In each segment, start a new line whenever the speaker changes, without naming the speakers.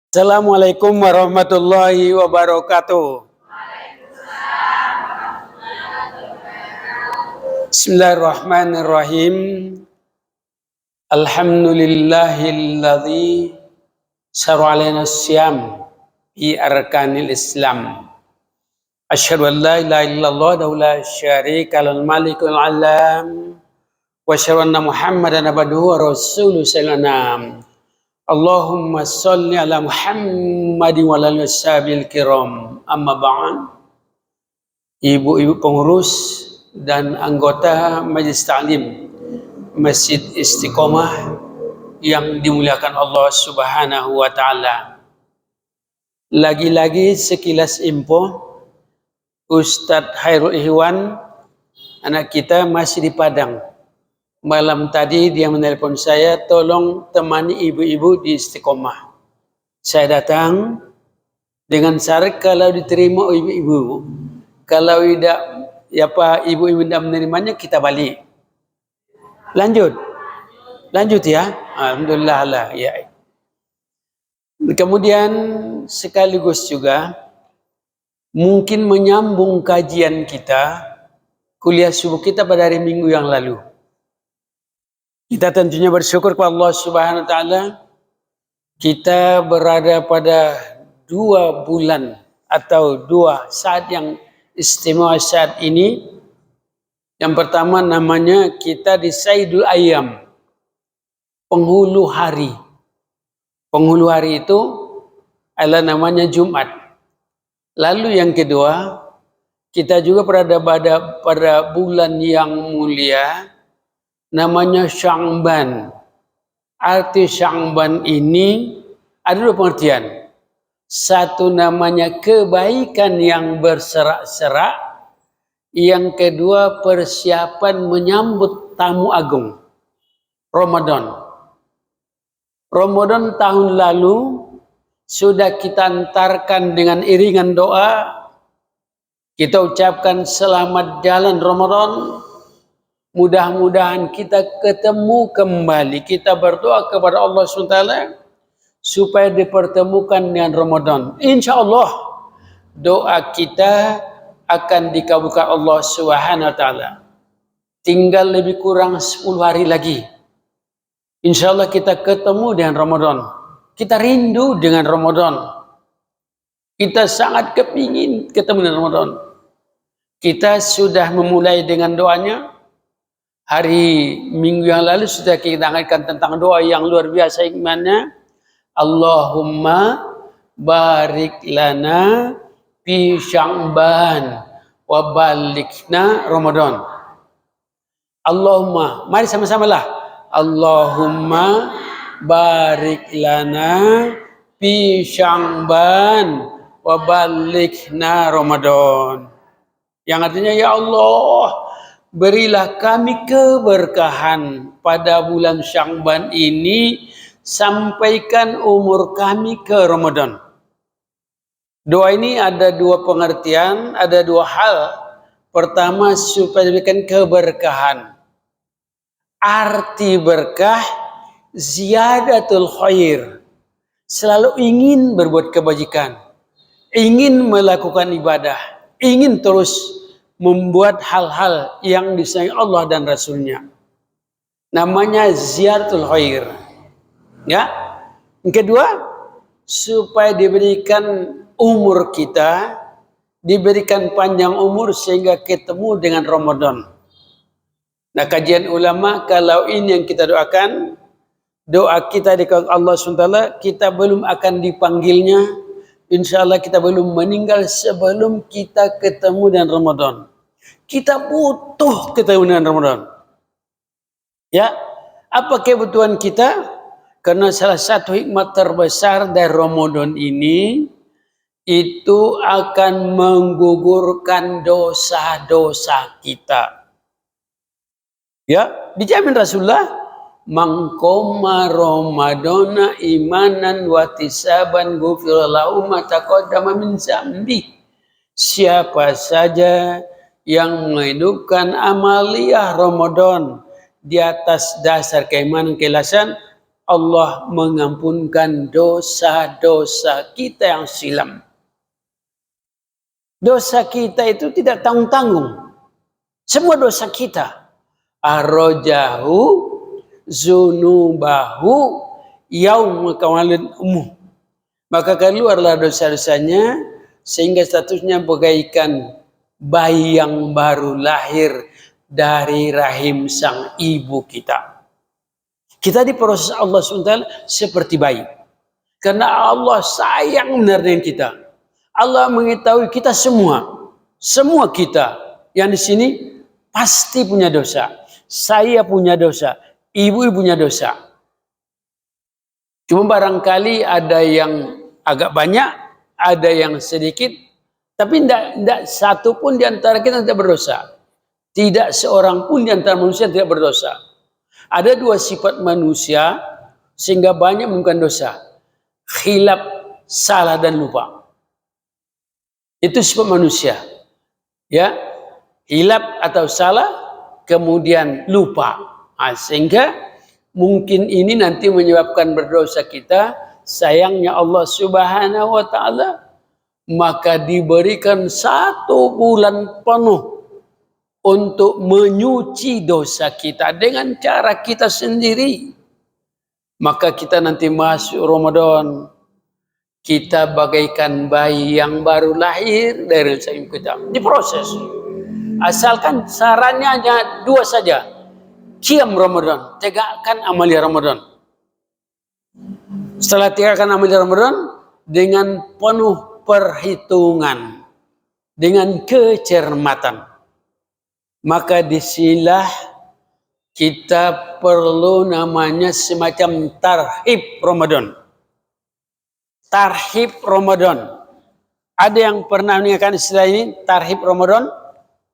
Assalamualaikum warahmatullahi wabarakatuh. Bismillahirrahmanirrahim. Alhamdulillahilladzi syara 'alaina as-siyam fi arkanil Islam. Asyhadu an la ilaha illallah wa la syarika lal malikul alam wa asyhadu anna Muhammadan abduhu wa rasuluhu sallallahu. Allahumma sholli ala Muhammadin wa ala washabil kiram. Amma ba'd. Ibu-ibu pengurus dan anggota Majelis Ta'lim Masjid Istiqomah yang dimuliakan Allah Subhanahu wa taala. Lagi-lagi sekilas info, Ustadz Khairul Ihwan, anak kita masih di Padang. Malam tadi dia menelpon saya, tolong temani ibu-ibu di Istiqomah. Saya datang dengan syarat kalau diterima ibu-ibu. Kalau tidak, ibu-ibu tidak menerimanya, kita balik. Lanjut ya. Alhamdulillah lah. Ya. Kemudian sekaligus juga mungkin menyambung kajian kita, kuliah subuh kita pada hari Minggu yang lalu. Kita tentunya bersyukur kepada Allah Subhanahu wa taala. Kita berada pada 2 bulan atau 2 saat yang istimewa saat ini. Yang pertama namanya kita di Saidul Ayyam, penghulu hari. Penghulu hari itu adalah namanya Jumat. Lalu yang kedua, kita juga berada pada bulan yang mulia, namanya Sya'ban. Arti Sya'ban ini ada 2 pengertian. Satu namanya kebaikan yang berserak-serak. Yang kedua persiapan menyambut tamu agung. Ramadan. Ramadan tahun lalu sudah kita antarkan dengan iringan doa. Kita ucapkan selamat jalan Ramadan. Mudah-mudahan kita ketemu kembali. Kita berdoa kepada Allah SWT supaya dipertemukan dengan Ramadan. Insya Allah doa kita akan dikabulkan Allah SWT. Tinggal lebih kurang 10 hari lagi. Insya Allah kita ketemu dengan Ramadan. Kita rindu dengan Ramadan. Kita sangat kepingin ketemu dengan Ramadan. Kita sudah memulai dengan doanya. Hari Minggu yang lalu sudah kita angkatkan tentang doa yang luar biasa imannya. Allahumma barik lana fi Sya'ban wa balikna Ramadan. Allahumma, mari sama-sama lah. Allahumma barik lana fi Sya'ban wa balikna Ramadan. Yang artinya, ya Allah, berilah kami keberkahan pada bulan Sya'ban ini, sampaikan umur kami ke Ramadan. Doa ini ada 2 pengertian, ada 2 hal. Pertama, supaya diberikan keberkahan. Arti berkah, ziyadatul khair. Selalu ingin berbuat kebajikan, ingin melakukan ibadah, ingin terus membuat hal-hal yang disenangi Allah dan Rasulnya. Namanya ziyadatul khair. Ya. Yang kedua, supaya diberikan umur kita, diberikan panjang umur sehingga ketemu dengan Ramadan. Nah, kajian ulama, kalau ini yang kita doakan, doa kita di Allah SWT, kita belum akan dipanggilnya. Insya Allah kita belum meninggal sebelum kita ketemu dengan Ramadan. Kita butuh ketemu dengan Ramadan. Ya, apa kebutuhan kita? Karena salah satu hikmah terbesar dari Ramadan ini, itu akan menggugurkan dosa-dosa kita. Ya, dijamin Rasulullah, man qoma ramadana imanan wa tisaban ghufira lahu ma taqaddama min dzambi. Siapa saja yang menghidupkan amaliyah Ramadan di atas dasar keimanan keikhlasan, Allah mengampunkan dosa-dosa kita yang silam. Dosa kita itu tidak tanggung-tanggung. Semua dosa kita. Arrojahu zunubahu yaum kawalin umuh. Maka keluarlah dosa-dosanya sehingga statusnya bagaikan bayi yang baru lahir dari rahim sang ibu kita. Kita diproses Allah SWT seperti bayi. Karena Allah sayang benar dengan kita. Allah mengetahui kita semua. Semua kita yang di sini pasti punya dosa. Saya punya dosa. Ibu punya dosa. Cuma barangkali ada yang agak banyak, ada yang sedikit. Tapi tidak satu pun di antara kita tidak berdosa. Tidak seorang pun di antara manusia tidak berdosa. Ada dua sifat manusia sehingga banyak melakukan dosa. Khilaf, salah dan lupa. Itu sifat manusia. Ya, hilap atau salah, kemudian lupa. Sehingga mungkin ini nanti menyebabkan berdosa kita. Sayangnya Allah Subhanahu wa Ta'ala, maka diberikan 1 bulan penuh untuk menyuci dosa kita dengan cara kita sendiri. Maka kita nanti masuk Ramadan, kita bagaikan bayi yang baru lahir dari rahim kita. Diproses. Asalkan sarannya hanya 2 saja. Qiyam Ramadan, tegakkan amalia Ramadan. Setelah tegakkan amalia Ramadan dengan penuh perhitungan, dengan kecermatan, maka disinilah kita perlu namanya semacam tarhib Ramadan. Tarhib Ramadan. Ada yang pernah mendengarkan istilah ini, tarhib Ramadan?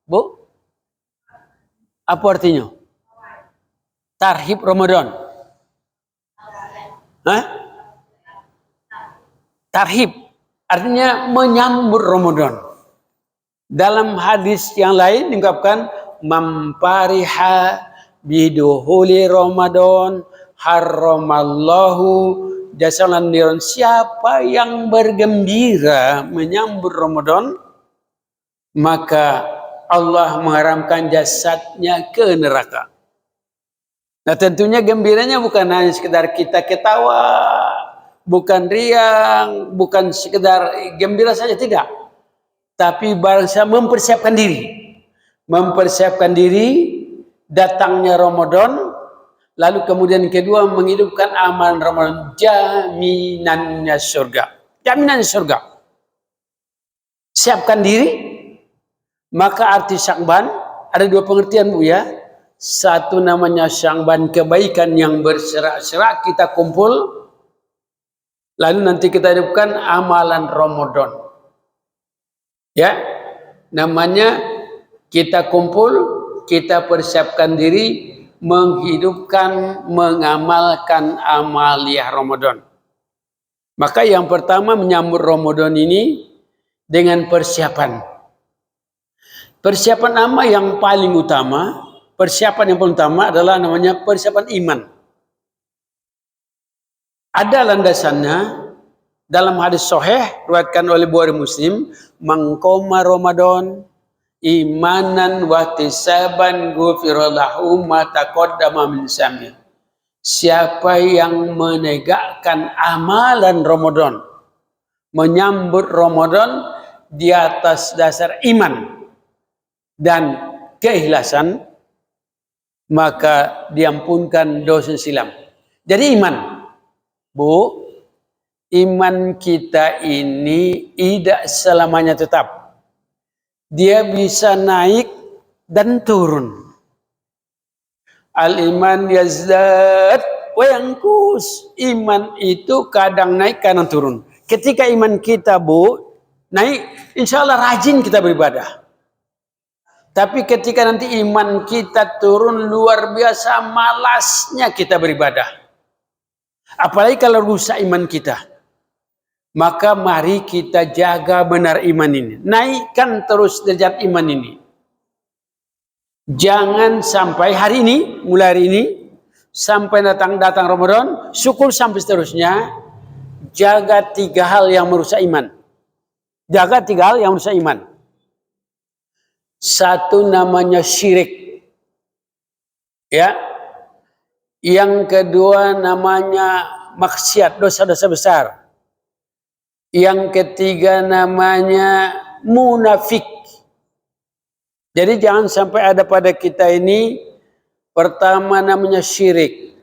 Bu? Apa artinya? Tarhib Ramadan. Hah? Tarhib artinya menyambut Ramadan. Dalam hadis yang lain diungkapkan mampariha biduhuli Ramadan haramallahu jasalan niron. Siapa yang bergembira menyambut Ramadan, maka Allah mengharamkan jasadnya ke neraka. Nah tentunya gembiranya bukan hanya sekedar kita ketawa, bukan riang, bukan sekedar gembira saja, tidak. Tapi bangsa mempersiapkan diri. Mempersiapkan diri datangnya Ramadan. Lalu kemudian kedua menghidupkan amalan Ramadan, jaminannya surga. Jaminannya surga. Siapkan diri. Maka arti Sya'ban ada 2 pengertian Bu ya. Satu namanya Sya'ban, kebaikan yang berserak-serak kita kumpul. Lalu nanti kita hidupkan amalan Ramadan. Ya. Namanya kita kumpul, kita persiapkan diri menghidupkan, mengamalkan amaliyah Ramadan. Maka yang pertama menyambut Ramadan ini dengan persiapan. Persiapan apa yang paling utama? Persiapan yang paling utama adalah namanya persiapan iman. Ada landasannya dalam hadis sahih riwayatkan oleh Bukhari Muslim, mangkoma Ramadan imanan wa tisaban ghufira lahu ma taqaddama min zambi. Siapa yang menegakkan amalan Ramadan, menyambut Ramadan di atas dasar iman dan keikhlasan, maka diampunkan dosa silam. Jadi iman, Bu, iman kita ini tidak selamanya tetap. Dia bisa naik dan turun. Al-iman yazdad wa yanqus. Iman itu kadang naik, kadang turun. Ketika iman kita, Bu, naik, insya Allah rajin kita beribadah. Tapi ketika nanti iman kita turun, luar biasa malasnya kita beribadah. Apalagi kalau rusak iman kita. Maka mari kita jaga benar iman ini. Naikkan terus derajat iman ini. Jangan sampai hari ini, mulai hari ini, sampai datang Ramadan, syukur sampai seterusnya. Jaga 3 hal yang merusak iman. Jaga 3 hal yang merusak iman. 1 namanya syirik. Ya. Yang kedua namanya maksiat, dosa-dosa besar. Yang ketiga namanya munafik. Jadi jangan sampai ada pada kita ini, pertama namanya syirik.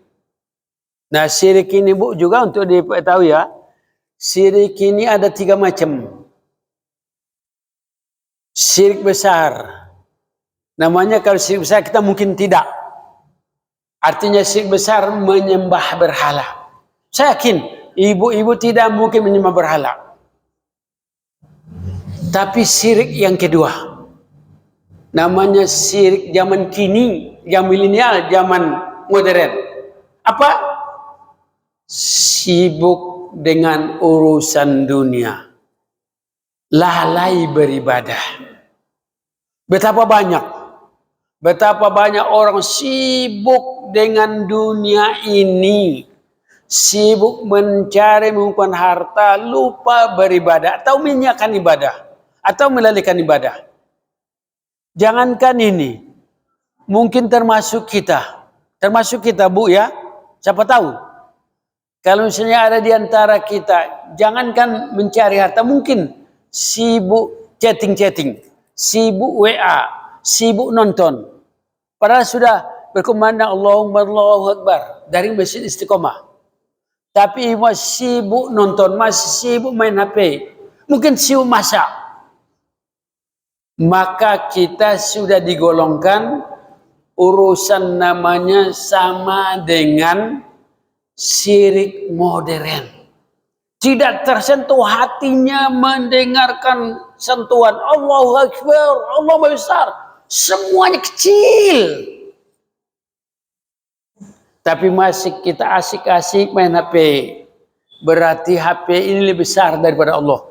Nah syirik ini Bu juga untuk diketahui ya. Syirik ini ada 3 macam. Syirik besar. Namanya kalau syirik besar kita mungkin tidak. Artinya syirik besar menyembah berhala. Saya yakin ibu-ibu tidak mungkin menyembah berhala. Tapi syirik yang kedua. Namanya syirik zaman kini, zaman milenial, zaman modern. Apa? Sibuk dengan urusan dunia, lalai beribadah. Betapa banyak orang sibuk dengan dunia ini, sibuk mencari mengumpulkan harta, lupa beribadah atau menyiapkan ibadah atau melalaikan ibadah. Jangankan ini, mungkin termasuk kita Bu ya, siapa tahu. Kalau misalnya ada di antara kita, jangankan mencari harta, mungkin sibuk chatting, sibuk WA, sibuk nonton. Padahal sudah berkumandang Allahu Akbar dari Masjid Istiqomah. Tapi masih sibuk nonton, masih sibuk main HP. Mungkin sibuk masak. Maka kita sudah digolongkan urusan namanya sama dengan syirik modern. Tidak tersentuh hatinya mendengarkan sentuhan Allahu Akbar, Allah besar, semuanya kecil. Tapi masih kita asik-asik main HP. Berarti HP ini lebih besar daripada Allah.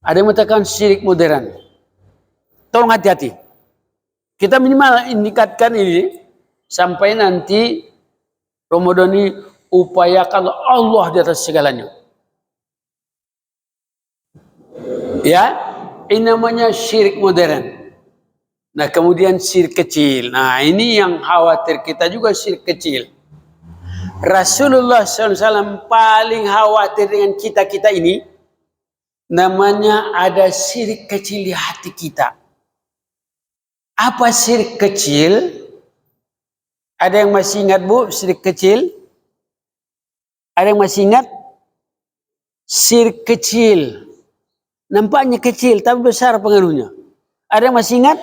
Ada yang mengatakan syirik modern. Tolong hati-hati. Kita minimal indikatkan ini sampai nanti Ramadan ini upayakan Allah di atas segalanya. Ya, ini namanya syirik modern. Nah, kemudian syirik kecil. Nah, ini yang khawatir kita juga syirik kecil. Rasulullah SAW paling khawatir dengan kita ini. Namanya ada syirik kecil di hati kita. Apa syirik kecil? Ada yang masih ingat Bu, syirik kecil? Ada yang masih ingat? Syirik kecil. Nampaknya kecil, tapi besar pengaruhnya. Ada yang masih ingat?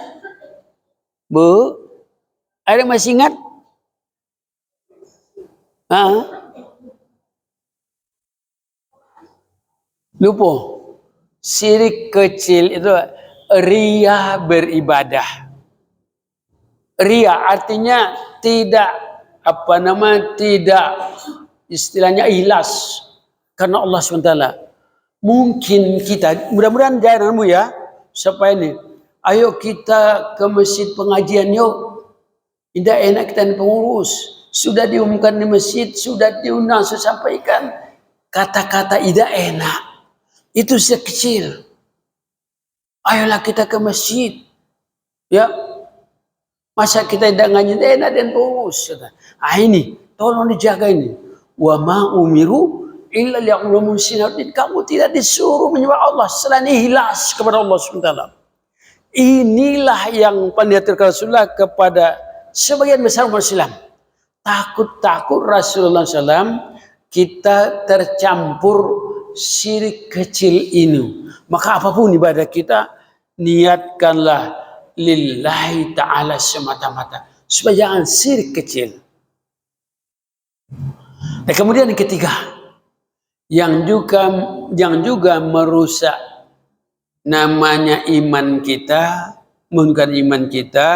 Bu? Ada yang masih ingat? Lupa. Syirik kecil itu riya beribadah. Riya artinya tidak tidak istilahnya ikhlas karena Allah SWT. Mungkin kita, mudah-mudahan janganmu ya, supaya ini, ayo kita ke masjid pengajian yuk. Tidak enak kita pengurus, sudah diumumkan di masjid, sudah diundang, sudah sampaikan. Kata-kata tidak enak, itu sekecil. Ayolah kita ke masjid, ya. Masa kita tidak ngaji enak dan pengurus. Ah ini, tolong dijaga ini. Wa ma umiru illa liya'budu muhsinin. Kamu tidak disuruh menyembah Allah selain ikhlas kepada Allah SWT. Inilah yang pendidikan Rasulullah kepada sebagian besar umat Islam. Takut Rasulullah SAW kita tercampur syirik kecil ini. Maka apapun ibadah kita, niatkanlah lillahi ta'ala semata-mata. Supaya jangan syirik kecil. Dan kemudian yang ketiga, yang juga merusak namanya iman kita, menurunkan iman kita,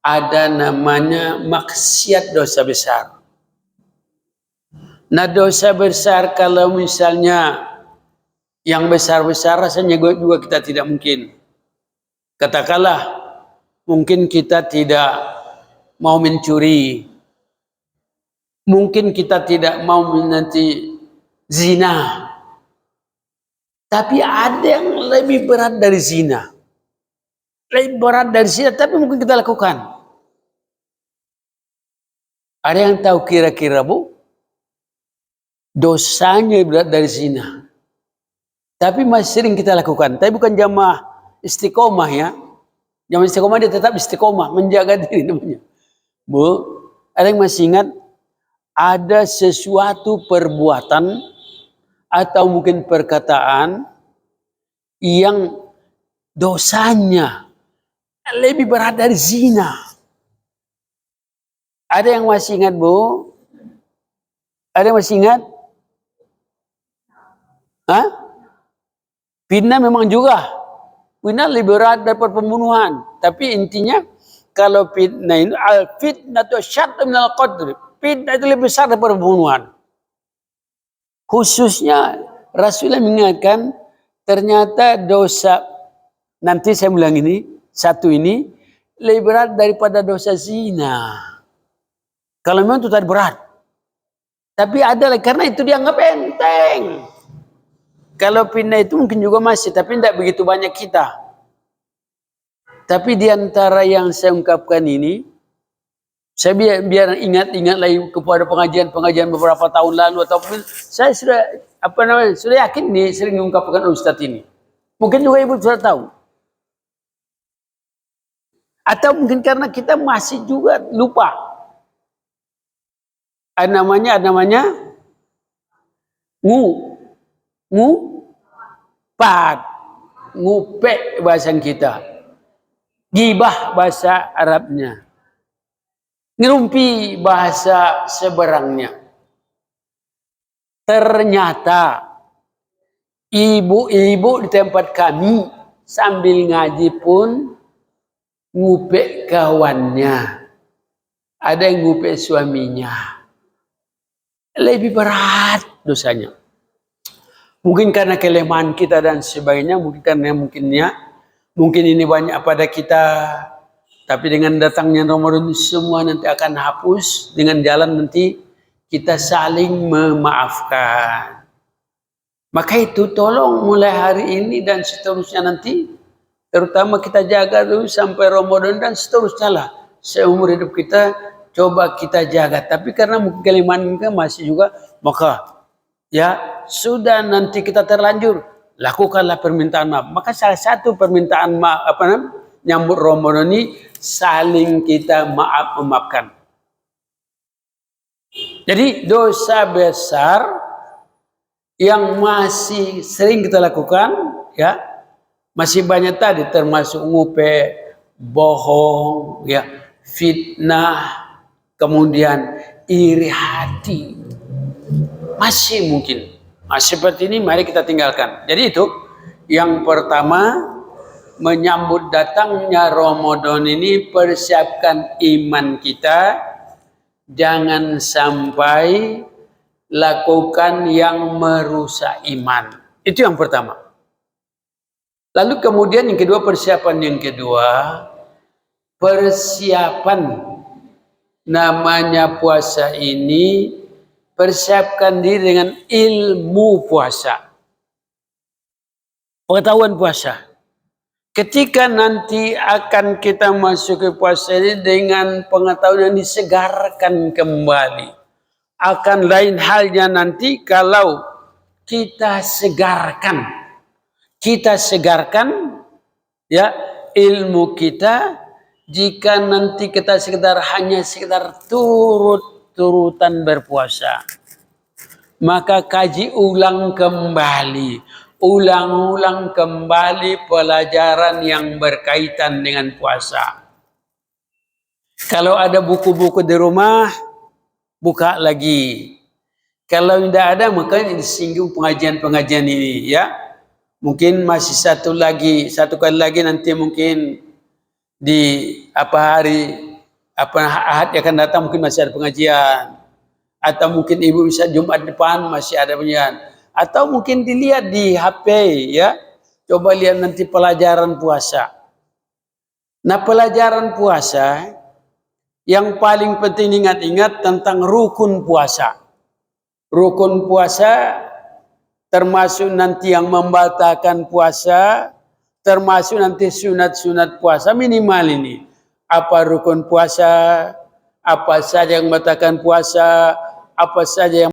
ada namanya maksiat dosa besar. Nah dosa besar kalau misalnya yang besar-besar rasanya juga kita tidak mungkin. Katakanlah mungkin kita tidak mau mencuri, Mungkin kita tidak mau nanti zina, tapi ada yang lebih berat dari zina. Lebih berat dari zina, tapi mungkin kita lakukan. Ada yang tahu kira-kira, Bu? Dosanya berat dari zina. Tapi masih sering kita lakukan. Tapi bukan jamaah istiqomah ya. Jamaah istiqomah dia tetap istiqomah, menjaga diri namanya. Bu, ada yang masih ingat? Ada sesuatu perbuatan atau mungkin perkataan yang dosanya lebih berat dari zina. Ada yang masih ingat, Bu? Ada yang masih ingat? Hah? Fitnah memang juga. Fitnah lebih berat daripada pembunuhan. Tapi intinya, kalau fitnah ini, al-fitnah itu asyaddu minal qatl. Fitnah itu lebih besar daripada pembunuhan. Khususnya, Rasulullah mengingatkan, ternyata dosa, nanti saya bilang ini, satu ini, lebih berat daripada dosa zina. Kalau memang itu tadi berat. Tapi ada lagi, karena itu dianggap enteng. Kalau fitnah itu mungkin juga masih, tapi tidak begitu banyak kita. Tapi di antara yang saya ungkapkan ini, saya biar ingat-ingat lagi kepada pengajian beberapa tahun lalu, ataupun saya sudah yakin nih sering mengungkapkan Ustadz ini. Mungkin juga Ibu sudah tahu. Atau mungkin karena kita masih juga lupa. Ada namanya ngupek bahasa kita, gibah bahasa Arabnya, ngerumpi bahasa seberangnya. Ternyata ibu-ibu di tempat kami sambil ngaji pun ngupek kawannya, ada yang ngupek suaminya. Lebih berat dosanya. Mungkin karena kelemahan kita dan sebagainya, mungkin ini banyak pada kita. Tapi dengan datangnya Ramadan semua nanti akan hapus, dengan jalan nanti kita saling memaafkan. Maka itu tolong mulai hari ini dan seterusnya nanti, terutama kita jaga dulu sampai Ramadan dan seterusnya lah. Seumur hidup kita coba kita jaga. Tapi karena mungkin kelemahan kita masih juga, maka ya sudah nanti kita terlanjur, lakukanlah permintaan maaf. Maka salah satu permintaan maaf nyambut Ramadan ini saling kita memaafkan. Jadi dosa besar yang masih sering kita lakukan ya, masih banyak tadi, termasuk ngupe, bohong, ya, fitnah, kemudian iri hati. Masih mungkin. Nah, seperti ini mari kita tinggalkan. Jadi itu yang pertama, menyambut datangnya Ramadan ini persiapkan iman kita. Jangan sampai lakukan yang merusak iman. Itu yang pertama. Lalu kemudian yang kedua, persiapan namanya puasa ini, persiapkan diri dengan ilmu puasa, pengetahuan puasa. Ketika nanti akan kita masuk ke puasa ini dengan pengetahuan yang disegarkan kembali, akan lain halnya nanti kalau kita segarkan ya ilmu kita. Jika nanti kita hanya sekedar turut-turutan berpuasa, maka kaji ulang kembali, ulang-ulang kembali pelajaran yang berkaitan dengan puasa. Kalau ada buku-buku di rumah, buka lagi. Kalau tidak ada, maka disinggung pengajian-pengajian ini ya. Mungkin masih satu kali lagi nanti mungkin di ahad yang akan datang mungkin masih ada pengajian, atau mungkin ibu bisa Jumat depan masih ada pengajian, atau mungkin dilihat di HP ya, coba lihat nanti pelajaran puasa. Nah, pelajaran puasa Yang paling penting ingat-ingat tentang rukun puasa. Rukun puasa termasuk nanti yang membatalkan puasa, termasuk nanti sunat-sunat puasa minimal ini. Apa rukun puasa, apa saja yang membatalkan puasa, apa saja yang